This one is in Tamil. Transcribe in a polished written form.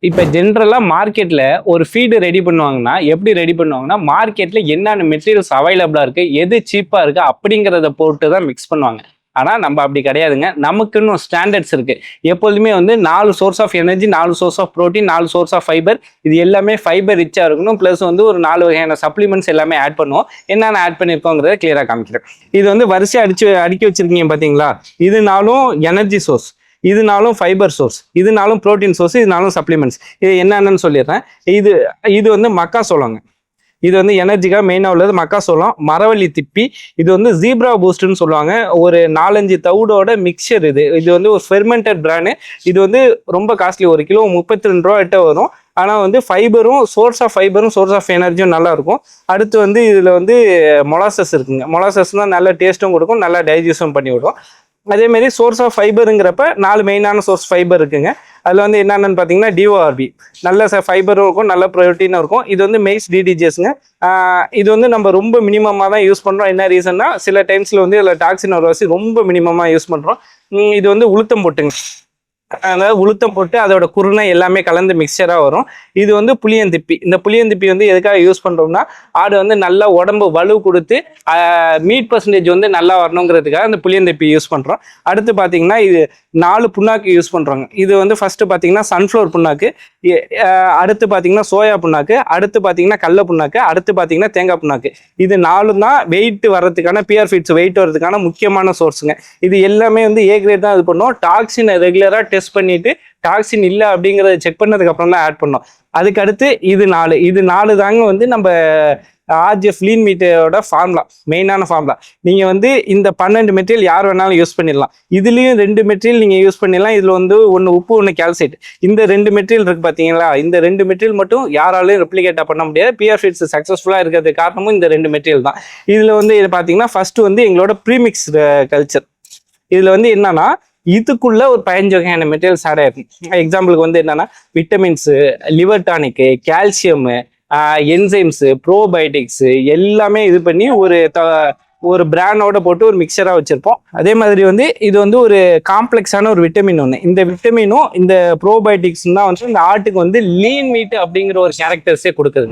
இப்ப ஜென்ரலா மார்க்கெட்ல ஒரு ஃபீடு ரெடி பண்ணுவாங்கன்னா, எப்படி ரெடி பண்ணுவாங்கன்னா, மார்க்கெட்ல என்னென்ன மெட்டீரியல்ஸ் அவைலபிளா இருக்கு, எது சீப்பா இருக்கு அப்படிங்கிறத பொறுத்து தான் மிக்ஸ் பண்ணுவாங்க. ஆனா நம்ம அப்படி கிடையாதுங்க. நமக்குன்னு ஸ்டாண்டர்ட்ஸ் இருக்கு. எப்போதுமே வந்து 4 source of energy, 4 source of protein, 4 source of fibre. இது எல்லாமே ஃபைபர் ரிச்சா இருக்கணும். பிளஸ் வந்து ஒரு 4 வகையான சப்ளிமெண்ட்ஸ் எல்லாமே ஆட் பண்ணுவோம். என்னென்ன ஆட் பண்ணியிருக்கோங்கிறத கிளியரா காமிக்கிறேன். இது வந்து வரிசையா அடுக்கி வச்சிருக்கீங்க பாத்தீங்களா? இதுனாலும் எனர்ஜி சோர்ஸ். இதுனாலும் ஃபைபர் சோர்ஸ், இதுனாலும் புரோட்டீன் சோர்ஸ், இதுனாலும் சப்ளிமெண்ட்ஸ். இது என்னென்னு சொல்லிடுறேன். இது இது வந்து மக்காசோளங்க. இது வந்து எனர்ஜிக்காக மெயினாக உள்ளது மக்காசோளம், மரவள்ளி திப்பி. இது வந்து ஜீப்ரா பூஸ்ட்னு சொல்லுவாங்க. ஒரு 4-5 தவிடோட மிக்சர். இது இது வந்து ஒரு ஃபெர்மெண்டட் பிராண்டு. இது வந்து ரொம்ப காஸ்ட்லி. 1 கிலோ 32 ரூபா கிட்ட வரும். ஆனால் வந்து ஃபைபரும் சோர்ஸ் ஆஃப் ஃபைபரும் சோர்ஸ் ஆஃப் எனர்ஜியும் நல்லா இருக்கும். அடுத்து வந்து இதில் வந்து மொலாசஸ் இருக்குங்க. மொலாசஸ்னால் நல்ல டேஸ்ட்டும் கொடுக்கும், நல்லா டைஜஷன் பண்ணி விடும். அதேமாரி சோர்ஸ் ஆஃப் ஃபைபருங்கிறப்ப 4 மெயினான சோர்ஸ் ஃபைபர் இருக்குங்க. அதில் வந்து என்னென்னு பார்த்தீங்கன்னா டிஓஆர்பி, நல்ல ஃபைபரும் இருக்கும், நல்ல ப்ரோட்டீனும் இருக்கும். இது வந்து மெய்ஸ் டிடிஜிஎஸ்ங்க. இது வந்து நம்ம ரொம்ப மினிமமாக தான் யூஸ் பண்ணுறோம். என்ன ரீசன்னா, சில டைம்ஸில் வந்து இதில் டாக்ஸின் ஒரு வாசி ரொம்ப மினிமமாக யூஸ் பண்ணுறோம். இது வந்து உளுத்தம் போட்டுங்க. அதாவது உளுத்தம் போட்டு அதோட குருணை எல்லாமே கலந்து மிக்சராக வரும். இது வந்து புளியந்திப்பி. இந்த புளியந்திப்பி வந்து எதுக்காக யூஸ் பண்ணுறோம்னா, ஆடு வந்து நல்லா உடம்பு வலு கொடுத்து மீட் பர்சன்டேஜ் வந்து நல்லா வரணுங்கிறதுக்காக அந்த புளியந்திப்பி யூஸ் பண்ணுறோம். அடுத்து பார்த்தீங்கன்னா இது 4 புண்ணாக்கு யூஸ் பண்ணுறோங்க. இது வந்து ஃபஸ்ட்டு பார்த்தீங்கன்னா சன்ஃப்ளவர் புண்ணாக்கு, அடுத்து பார்த்தீங்கன்னா சோயா புண்ணாக்கு, அடுத்து பார்த்தீங்கன்னா கடல புண்ணாக்கு, அடுத்து பார்த்தீங்கன்னா தேங்காய் புண்ணாக்கு. இது 4 தான் வெயிட் வர்றதுக்கான பிஆர் ஃபீட்ஸ் வெயிட் வர்றதுக்கான முக்கியமான சோர்ஸுங்க. இது எல்லாமே வந்து ஏ கிரேட் தான் இது பண்ணும். டாக்ஸினை ரெகுலராக டெஸ்ட் பண்ணிட்டு டாக்ஸின் இல்லை அப்படிங்கிறத செக் பண்ணதுக்கு அப்புறம் தான் ஆட் பண்ணோம். அதுக்கு அடுத்து இது 4 தாங்க வந்து நம்ம ஆர்ஜிஎஃப் லீன் மீட்டோட ஃபார்முலா, மெயினான ஃபார்முலா. நீங்கள் வந்து இந்த 12 மெட்டீரியல் யார் வேணாலும் யூஸ் பண்ணிடலாம். இதுலேயும் 2 மெட்டீரியல் நீங்கள் யூஸ் பண்ணிடலாம். இதில் வந்து ஒன்று உப்பு, ஒன்று கால்சைட். இந்த 2 மெட்டீரியல் இருக்குது பார்த்தீங்களா? இந்த 2 மெட்டீரியல் மட்டும் யாராலையும் ரெப்ளிகேட்டாக பண்ண முடியாது. பிஆர் ஃபீட்ஸ் சக்ஸஸ்ஃபுல்லாக இருக்கிறதுக்கு காரணமும் இந்த 2 மெட்டீரியல் தான். இதில் வந்து இது பார்த்தீங்கன்னா ஃபர்ஸ்ட் வந்து எங்களோட ப்ரீமிக்ஸ் கல்ச்சர். இதில் வந்து என்னன்னா, இதுக்குள்ள ஒரு 15 வகையான மெட்டீரியல்ஸ் ஆட் ஆயிருக்கும். எக்ஸாம்பிளுக்கு வந்து என்னன்னா, vitamins, liver tonic, calcium, enzymes, probiotics எல்லாமே இது பண்ணி ஒரு பிராண்டோட போட்டு ஒரு மிக்சரா வச்சிருப்போம். அதே மாதிரி வந்து இது வந்து ஒரு காம்ப்ளெக்ஸான ஒரு விட்டமின் ஒன்று. இந்த விட்டமினும் இந்த ப்ரோபயோட்டிக்ஸ் தான் வந்து இந்த ஆட்டுக்கு வந்து லீன் மீட் அப்படிங்கிற ஒரு கேரக்டர்ஸே கொடுக்குது.